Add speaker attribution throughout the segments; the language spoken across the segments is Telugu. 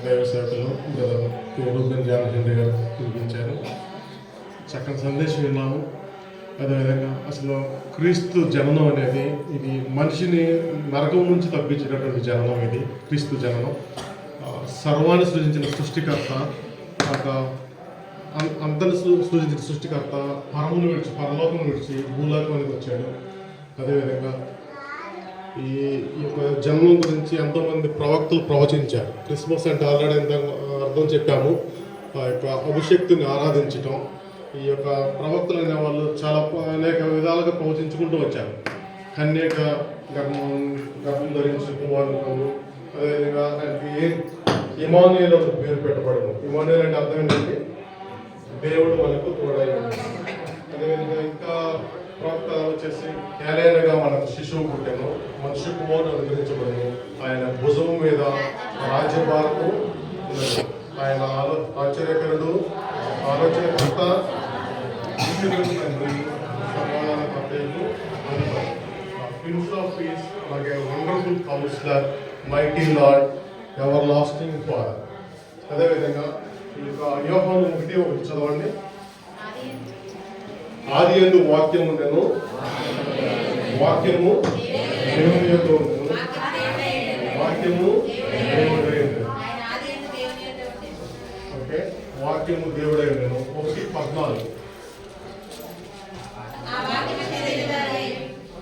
Speaker 1: దైవ సేవకులు బ్రదర్ రూబెన్ జాన్ హెన్రీ గారు చూపించారు. చక్కని సందేశం విన్నాము. అదేవిధంగా అసలు క్రీస్తు జననం అనేది ఇది మనిషిని నరకం నుంచి తప్పించేటటువంటి జననం. ఇది క్రీస్తు జననం. సర్వాన్ని సృజించిన సృష్టికర్త, అంతను సృజించిన సృష్టికర్త పరమును విడిచి పరలోకమును విడిచి భూలోకానికి వచ్చాడు. అదేవిధంగా ఈ యొక్క జన్మం గురించి ఎంతోమంది ప్రవక్తలు ప్రవచించారు. క్రిస్మస్ అంటే ఆల్రెడీ ఎంత అర్థం చెప్పాము. ఆ యొక్క అభిషక్తిని ఆరాధించటం. ఈ యొక్క ప్రవక్తలు అనే వాళ్ళు చాలా అనేక విధాలుగా ప్రవచించుకుంటూ వచ్చారు. కన్యక గర్భం ధరించి కుమారుడు. అదేవిధంగా ఆయనకి ఇమానుయేలు పేరు పెట్టబడము. ఇమానుయేలు అంటే అర్థం ఏంటంటే దేవుడు మనకు తోడయ్యాడు. అదేవిధంగా ఇంకా ప్రవక్త వచ్చేసి ఏలైనగా మనకు శిశువు పుట్టాను, మనిషి కుమారుడు అనుగ్రహించబడను, ఆయన భుజము మీద రాజ్యభారము ఉన్నది, ఆయన ఆశ్చర్యకరుడు, ఆలోచనకర్త, సమాధానకర్తయు, ప్రిన్స్ ఆఫ్ పీస్, అలాగే wonderful councillor, mighty lord, ever lasting father. అదేవిధంగా ఈ యొక్క యోహాను 1:1 చదవండి. ఆది యందు వాక్యం ఉండెను, వాక్యము దేవుని యొద్ద ఉండెను, వాక్యము దేవుడై ఉండెను. ఓకే, వాక్యము దేవుడై ఉండెను. 1:14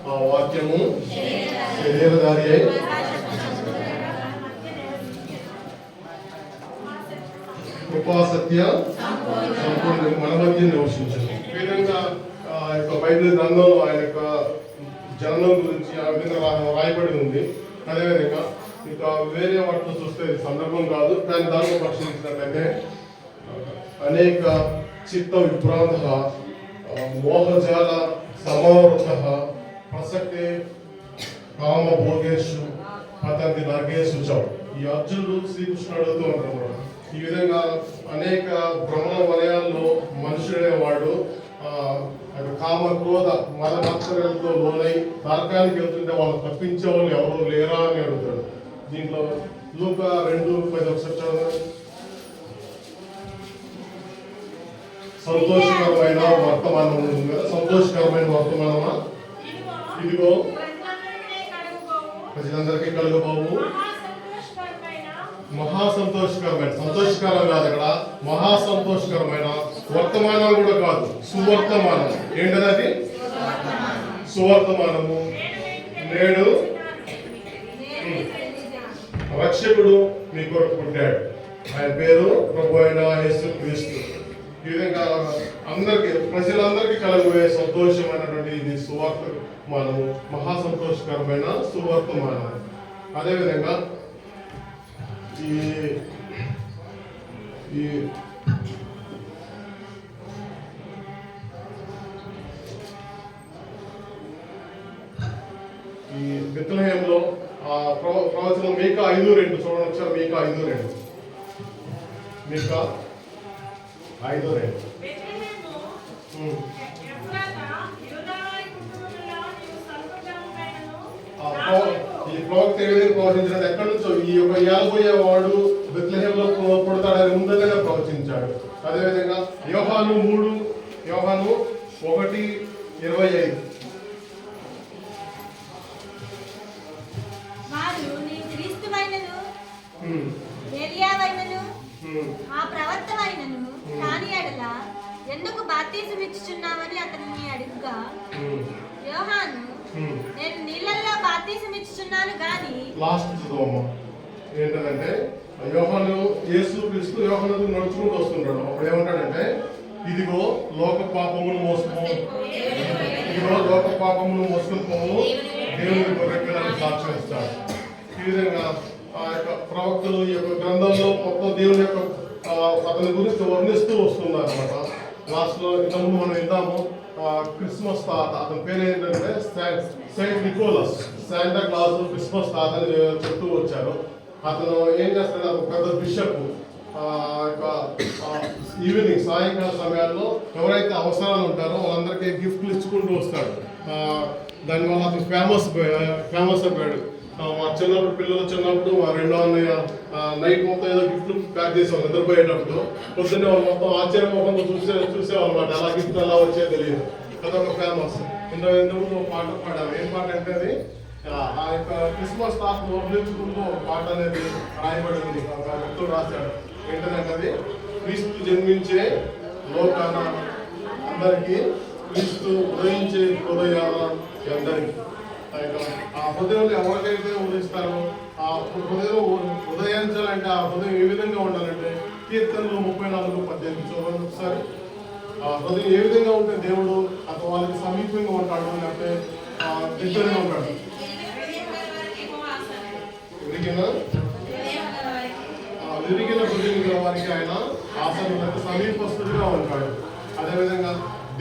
Speaker 1: ఆ వాక్యము శరీరధారి అయి కృపా సత్య సంపూర్ణ మన మధ్య నివసించను. ఈ విధంగా యొక్క బైబిల్ గ్రంథంలో ఆయన యొక్క జననం గురించి ఆ విధంగా రాయబడి ఉంది. అదేవిధంగా ఇంకా వేరే వాటిలో చూస్తే సందర్భం కాదు, కానీ దాంట్లో పరిశీలించినట్లయితే అనేక చిత్త విభ్రాంత మోహజాల సమావృత ప్రసక్తే కామభోగేషు పతంతి నర్గేషు చౌ. ఈ అర్జునుడు శ్రీకృష్ణుడు అడుగుతూ ఉంటారు. ఈ విధంగా అనేక భ్రమణ వలయాల్లో మనుషుడనేవాడు కామ క్రోధ మద మత్సరాలతో లోనై నరకానికి వెళ్తుంటే వాళ్ళు తప్పించే వాళ్ళు ఎవరు లేరా అని అడుగుతాడు. దీంట్లో లూకా 2:10 సంతోషకరమైన వర్తమానం ఉంది కదా. సంతోషకరమైన వర్తమానమా? ఇదిగో ప్రజలందరికీ కలుగబోవు మహాసంతోషకరమైన, సంతోషకరం కాదు అక్కడ, మహాసంతోషకరమైన వర్తమానం కూడా కాదు, సువర్తమానం. ఏంటది? సువర్తమానము. నేడు రక్షకుడు మీ కొరకు పుట్టాడు, ఆయన పేరు ప్రభు అయిన యేసు క్రీస్తు. ఈ విధంగా అందరికి ప్రజలందరికీ కలుగుయే సంతోషమైనటువంటి ఇది సువర్తమానము, మహాసంతోషకరమైన సువర్తమానము. అదేవిధంగా ఈ బెత్లెహేములో ప్రవచనం మీకా 5:2 చూడండి ఒకసారి. మీకా 5:2 ఈ ప్రవక్త ఏ విధంగా ప్రవచించాడు? ఎక్కడి నుంచో ఈ యొక్క ఏలబోయేవాడు బెత్లెహేములో పుడతాడని ముందుగానే ప్రవచించాడు. అదేవిధంగా యోహాను 1:25
Speaker 2: ఎందుకు బాప్తిసం ఇచ్చుచున్నామని అతనిని అడుగుగా యోహాను నేను నీళ్ళల్లో బాప్తిసం ఇచ్చుచున్నాను గాని.
Speaker 1: లాస్ట్ చదవమ్మా. ఏంటంటే యోహాను యేసు క్రీస్తు యోహాను నడుచుకుంటూ వస్తుంటాడు. అప్పుడు ఏమంటాడంటే ఇదిగో లోక పాపమును మోసుకుని పోవు దేవుని గొర్రెపిల్లని సాక్ష్యం ఇస్తాడు. ఈ విధంగా ఆ యొక్క ప్రవక్తలు ఈ యొక్క గ్రంథంలో మొత్తం దేవుని యొక్క అతని గురించి వర్ణిస్తూ వస్తున్నారు అనమాట. లాస్ట్లో ఇంతకుముందు మనం విందాము. క్రిస్మస్ తాత, అతని పేరు ఏంటంటే saint Nicholas. Santa Claus Christmas తాత అని చెప్తూ వచ్చారు. అతను ఏం చేస్తాడు? ఒక పెద్ద బిషప్ ఈవినింగ్ సాయంకాల సమయాల్లో ఎవరైతే అవసరాలు ఉంటారో వాళ్ళందరికీ గిఫ్ట్లు ఇచ్చుకుంటూ వస్తాడు. దానివల్ల అతను ఫేమస్ అయిపోయాడు. మా చిన్నప్పుడు పిల్లలు చిన్నప్పుడు మా రెండో అన్నయ్య నైట్ మొత్తం ఏదో గిఫ్ట్లు ప్యాక్ చేసేవాళ్ళు నిద్రపోయేటప్పుడు. పొద్దున్నే వాళ్ళు మొత్తం ఆశ్చర్య ముఖంతో చూసేవాళ్ళమాట ఎలా గిఫ్ట్ ఎలా వచ్చే తెలియదు. అదొక ఫేమస్. ఇంతకు పాట పాడాము. ఏం పాట అంటే అది ఆ యొక్క క్రిస్మస్ తాత వర్ణించుకుంటూ ఒక పాట అనేది రాయబడింది. ఒక వ్యక్తులు రాశాడు. ఏంటంటే అది క్రీస్తు జన్మించే లోకాన అందరికీ, క్రీస్తు ఉదయించే హృదయాల అందరికీ. ఆ హృదయంలో ఎవరికైతే ఉదయిస్తారో ఆ హృదయం ఉదయించాలంటే ఆ హృదయం ఏ విధంగా ఉండాలంటే కీర్తనలు 34:18 చూడండి ఒకసారి. ఆ హృదయం ఏ విధంగా ఉంటే దేవుడు అతను వాళ్ళకి సమీపంగా ఉంటాడు, లేకపోతే దగ్గరగా ఉంటాడు. విరిగిన హృదయం గల వారికి ఆయన ఆసన సమీపస్తుడిగా ఉంటాడు. అదేవిధంగా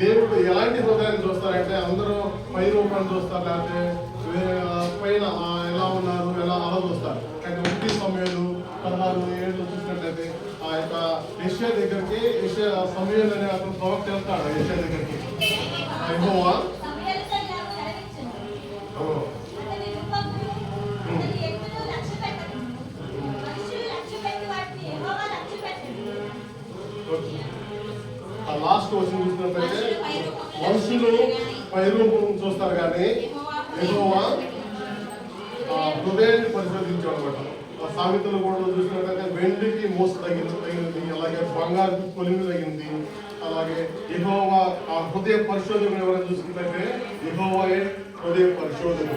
Speaker 1: దేవుడు ఎలాంటి హృదయాన్ని చూస్తారంటే అందరూ పై రూపాన్ని చూస్తారు, లేకపోతే పైన ఎలా ఉన్నారు ఎలా అలా చూస్తారు. కానీ 1 సమయాలు 16:7 చూసినట్లయితే ఆ యొక్క యెషయా దగ్గరికి సమయాలు అనే అతను ప్రవక్త వెళ్తాడు. యెషయా దగ్గరికి యెహోవా లాస్ట్ వచ్చిన చూసినట్లయితే మనుషులు పైరూపం చూస్తారు కానీ యెహోవా హృదయాన్ని పరిశోధించాడు అనమాట. సామెతలు కూడా చూసినట్లయితే వెండికి మోస తగినది, అలాగే బంగారు కొలిమి తగింది. అలాగే యెహోవా ఆ హృదయ పరిశోధన ఎవరైనా చూసుకుంటే యెహోవాయే హృదయ పరిశోధన.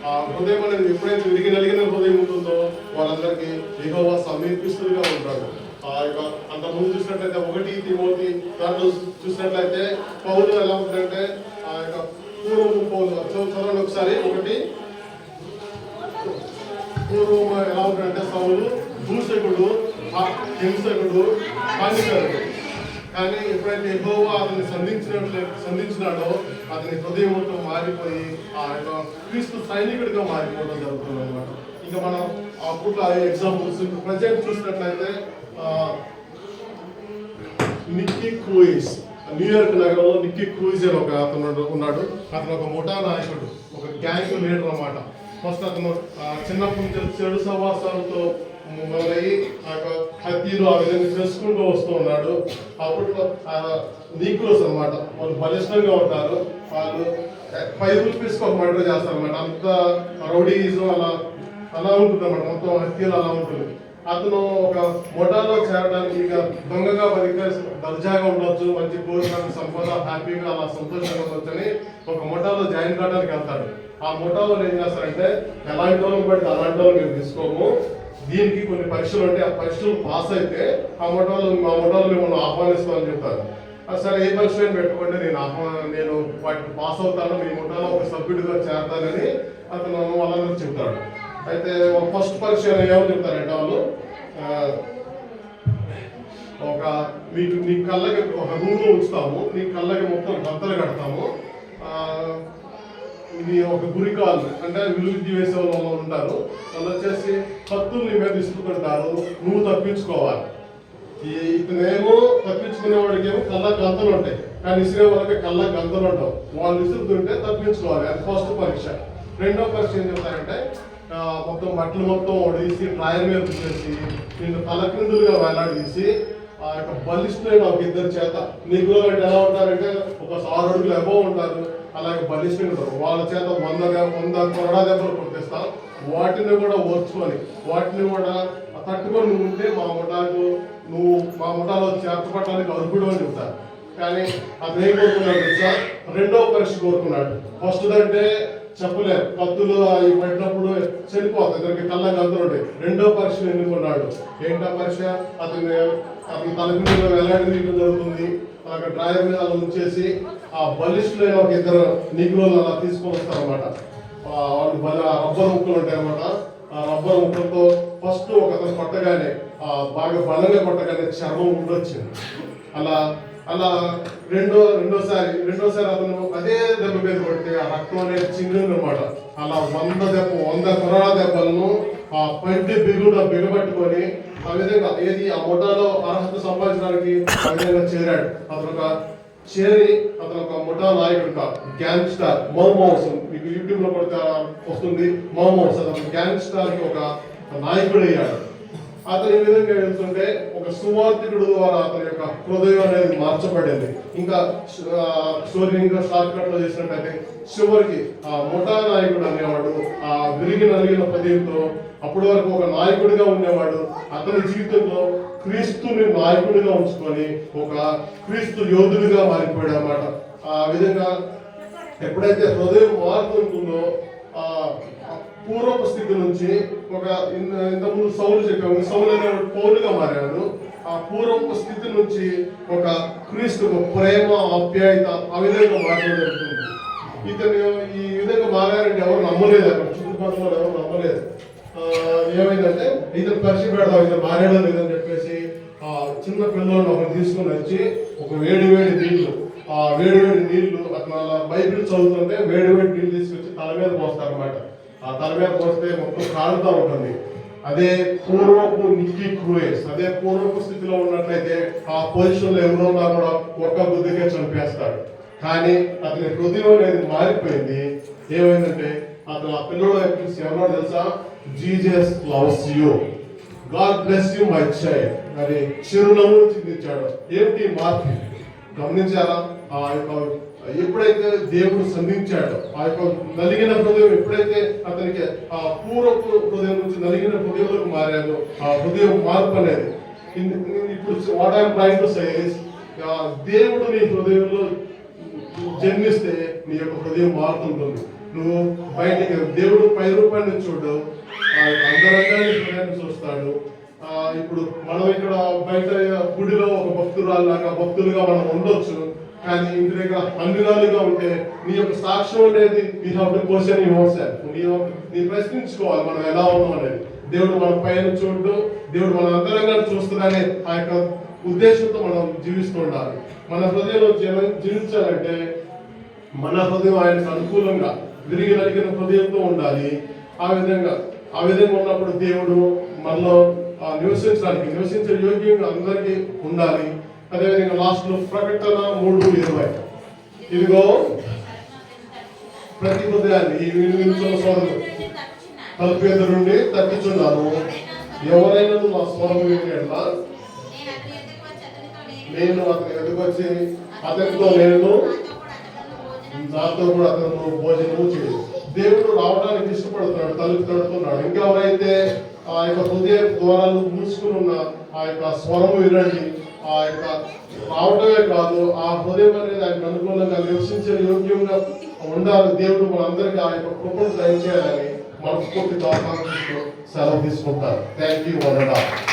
Speaker 1: ఆ హృదయం అనేది ఎప్పుడైతే విరిగి నలిగిన హృదయం ఉంటుందో వాళ్ళందరికీ యెహోవా సమీపిస్తుగా ఉంటాడు. ఆ యొక్క అంత ముందు చూసినట్లయితే 1 తిమోతి దాంట్లో చూసినట్లయితే పౌలు ఎలా ఉంటుందంటే ఆ యొక్క పూర్వము పౌలు చదవండి ఒకసారి. 1 పూర్వం ఎలా ఉంటుందంటే సౌలు దూషకుడు, హింసకుడు, హానికరుడు. కానీ ఎప్పుడైతే యెహోవా అతన్ని సంధించినాడో అతని హృదయంతో మారిపోయి ఆ యొక్క క్రీస్తు సైనికుడిగా మారిపోవడం జరుగుతుంది అనమాట. ఇంకా మనం అప్పుడు ఎగ్జాంపుల్స్ ప్రజెంట్ చూసినట్లయితే నిక్కీ క్రూయిస్, న్యూయార్క్ నగరంలో నిక్కీ క్రూయిస్ అని ఒక అతను ఉన్నాడు. అతను ఒక ముఠా నాయకుడు, ఒక గ్యాంగ్ లీడర్ అన్నమాట. ఫస్ట్ అతను చిన్నప్పటి నుంచి చెడు సహవాసాలతో మొదలయ్యి హత్యలు ఆ విధంగా చేసుకుంటూ వస్తూ ఉన్నాడు. అప్పట్లో నీగ్రోస్ అనమాట, వాళ్ళు బలిష్టంగా ఉంటారు. వాళ్ళు ₹5 ఒక మర్డర్ చేస్తారు అనమాట. అంత రౌడీయిజం అలా ఉంటుంది అన్నమాట. మొత్తం హత్యలు అలా ఉంటుంది. అతను ఒక మొటాలో చేరడానికి ఇక దొంగగా బతికే దర్జాగా ఉండొచ్చు, మంచి కోరికలకు సంపద హ్యాపీగా అలా సంతోషంగా ఉండొచ్చు అని ఒక మొటాలో జాయిన్ కావడానికి వెళ్తాడు. ఆ మొటాలో ఏం చేస్తారంటే ఎలాంటి వాళ్ళని బట్టి అలాంటి వాళ్ళు మేము తీసుకోము, దీనికి కొన్ని పరీక్షలు ఉంటాయి, ఆ పరీక్షలు పాస్ అయితే మా మొటాలో మిమ్మల్ని ఆహ్వానిస్తామని చెప్తారు. సరే ఏ పరీక్షలు పెట్టుకోండి, నేను వాటికి పాస్ అవుతాను, మీ ముఠాలో ఒక సభ్యుడిగా చేరతానని అతను వాళ్ళందరూ చెప్తాడు. అయితే ఫస్ట్ పరీక్ష ఏమని చెప్తారంటే వాళ్ళు నీ కళ్ళకి ఒక రూమ్లో ఉంచుతాము, నీ కళ్ళకి మొత్తం గంతలు కడతాము, ఇది ఒక గురికాలు అంటే విలువిద్య వేసే వాళ్ళు ఉంటారు, వాళ్ళు వచ్చేసి కత్తులు నీ మీద ఇసుకుంటారు, నువ్వు తప్పించుకోవాలి. ఇతనేమో తప్పించుకునే వాడికి ఏమో కళ్ళ గంతలు ఉంటాయి, కానీ ఇసిరే వాళ్ళకి కళ్ళ గంతలు ఉంటావు, వాళ్ళు ఇసురుతుంటే తప్పించుకోవాలి. అది ఫస్ట్ పరీక్ష. రెండో పరీక్ష ఏం చెప్తారంటే మొత్తం బట్టలు మొత్తం ఒడిసి ట్రాయల్ మీద తీసేసి నిన్ను తలకిందులుగా వేలాడదీసి ఆ యొక్క బలిష్టమైన ఒక 2 చేత నీకు అంటే ఎలా ఉంటారంటే ఒక 6 అడుగులు అబోవ్ ఉంటారు, అలాగే బలిష్టంగా ఉంటారు. వాళ్ళ చేత 100 కొరడా దెబ్బలు కొట్టేస్తాం. వాటిని కూడా ఓర్చుకొని వాటిని కూడా తట్టుకొని నువ్వు ఉంటే నువ్వు మా ముఠాలో చేర్చబడటానికి అర్హుడు అని చెప్తారు. కానీ అతను ఏం కోరుకున్నాడు తెలుసా? రెండో పరీక్ష కోరుకున్నాడు. ఫస్ట్ అంటే చెప్పలేదు, కత్తులు అవి పెట్టినప్పుడు చనిపోతాయి, ఇద్దరికి కళ్ళ గంతులు ఉంటాయి. రెండో పరీక్ష ఎన్నుకున్నాడు. ఏంటో పరీక్ష? అతని తల మీద వేలాడదీయడం జరుగుతుంది. అక్కడ డ్రాయర్ మీద అలా ఉంచేసి ఆ బలిష్ఠులైన ఒక 2 నీగ్రోలు అలా తీసుకొని వస్తారన్నమాట. వాళ్ళు రబ్బర్ ముక్కలు ఉంటాయి అన్నమాట. ఆ రబ్బర్ ముక్కలతో ఫస్ట్ ఒక అతను కొట్టగానే బాగా బలంగా కొట్టగానే చర్మం ఉండొచ్చింది. అలా రెండోసారి అతను అదే దెబ్బ మీద కొడితే ఆ రక్తం అనేది చింగింది అనమాట. అలా 100 కొరడా దెబ్బలను ఆ పంటి బిగబట్టుకొని ఆ విధంగా ఆ ముఠాలో అర్హత సంపాదించడానికి ఆ విధంగా చేరాడు. అతను ఒక చేరి అతను ఒక ముఠా నాయకుడు, గ్యాంగ్స్టర్ మౌమౌస్, మీకు యూట్యూబ్ లో కొడితే వస్తుంది మౌమౌస్. అతను గ్యాంగ్స్టర్ కి ఒక నాయకుడు అయ్యాడు. అతను ఈ విధంగా వెళ్తుంటే ఒక సువార్థికుడు ద్వారా అతని యొక్క హృదయం అనేది మార్చబడింది. ఇంకా స్టోరీ ఇంకా షార్ట్ కట్ లో చేసినట్టయితే చివరికి ఆ ముఠా నాయకుడు అనేవాడు ఆ విరిగి నలిగిన హృదయంతో అప్పటి వరకు ఒక నాయకుడిగా ఉండేవాడు. అతని జీవితంలో క్రీస్తుని నాయకుడిగా ఉంచుకొని ఒక క్రీస్తు యోధుడిగా మారిపోయాడు అన్నమాట. ఆ విధంగా ఎప్పుడైతే హృదయం మారుతుంటుందో ఆ పూర్వపు స్థితి నుంచి ఒక ఇంతకుముందు సౌలు చెప్పాము, సౌలు అనేవాడు పౌలుగా మారాడు. ఆ పూర్వపు స్థితి నుంచి ఒక క్రీస్తు ప్రేమ ఆప్యాయత ఆ విధంగా మారడం జరుగుతుంది. ఇతను ఈ విధంగా మారారంటే ఎవరు నమ్మలేదు, అక్కడ చుట్టుపక్కల ఎవరు నమ్మలేదు. ఏమైందంటే ఇతను పరిచయం పెడదాం, ఇతను మారాడో లేదని చెప్పేసి ఆ చిన్న పిల్లలను ఒకరు తీసుకొని వచ్చి ఒక వేడి నీళ్లు, ఆ వేడి నీళ్లు అట్లా బైబిల్ చదువుతుంటే వేడి నీళ్లు తీసుకొచ్చి తల మీద పోస్తారు అన్నమాట. ఆ తల మీద పోస్తే మొత్తం కాలుతూ ఉంటుంది. అదే పూర్వపు నిక్కీ క్రూయస్, అదే పూర్వపు స్థితిలో ఉన్నట్లయితే ఆ పొజిషన్ లో ఎవరున్నా కూడా ఒక్క బుద్ధిగా చంపేస్తాడు. కానీ అతని హృదయం అనేది మారిపోయింది. ఏమైందంటే అతను ఆ పిల్లడు ఎవరో తెలుసా, Jesus loves you, God bless you my child అని చిరునవ్వు చిందించాడు. ఏమిటి మార్పు గమనించారా? ఆ యొక్క ఎప్పుడైతే దేవుడు సంధించాడో ఆ యొక్క నలిగిన హృదయం ఎప్పుడైతే అతనికి ఆ పూర్వపు హృదయం నుంచి నలిగిన హృదయంలోకి మారాడో ఆ హృదయం మార్పు అనేది ఇప్పుడు what I'm trying to say is, దేవుడు నీ హృదయంలో జన్మిస్తే నీ యొక్క హృదయం మారుతుంటుంది. నువ్వు బయటికి దేవుడు పై రూపాయలు చూడు, అంతరంగాన్ని హృదయాన్ని చూస్తాడు. ఇప్పుడు మనం ఇక్కడ బయట గుడిలో ఒక భక్తులుగా మనం ఉండొచ్చు, కానీ ఇంటి దగ్గర అన్నిరాలుగా ఉంటే నీ యొక్క సాక్ష్యం అనేది నీ ప్రశ్నించుకోవాలి మనం ఎలా ఉన్నాం అనేది. దేవుడు మన పైన చూడడం, దేవుడు మన అంతరంగాన్ని చూస్తున్నానే ఆ యొక్క ఉద్దేశంతో మనం జీవిస్తూ ఉండాలి. మన హృదయంలో జీవించాలంటే మన హృదయం ఆయనకు అనుకూలంగా విరిగి నలిగిన హృదయంతో ఉండాలి. ఆ విధంగా ఉన్నప్పుడు దేవుడు మనలో నివసించే యోగ్యంగా అందరికీ ఉండాలి. అదేవిధంగా లాస్ట్ లో ప్రకటన 3:20, ఇదిగో ప్రతి హృదయాన్ని ఈ నిమిషంలో సోదరులు తలుపు ఎదురు నుండి తప్పించున్నాను, ఎవరైనా నా స్వరం వినేలా నేను అతని ఎదుకొచ్చి అతనితో నేను నాతో కూడా అతను భోజనము చేయదు. దేవుడు రావడానికి ఇష్టపడుతున్నాడు, తలుపు తడుతున్నాడు. ఇంకెవరైతే ఆ యొక్క హృదయ ద్వారాలు మూసుకుని ఉన్న ఆ యొక్క స్వరము వినండి. ఆ యొక్క రావటమే కాదు, ఆ హృదయం అనేది ఆయనకు అనుకూలంగా నివసించే యోగ్యంగా ఉండాలి. దేవుడు మనందరికీ ఆ యొక్క కృపను దయచేయాలని మనస్ఫూర్తిగా ఆకాంక్షిస్తూ సెలవు తీసుకుంటారు. Thank you.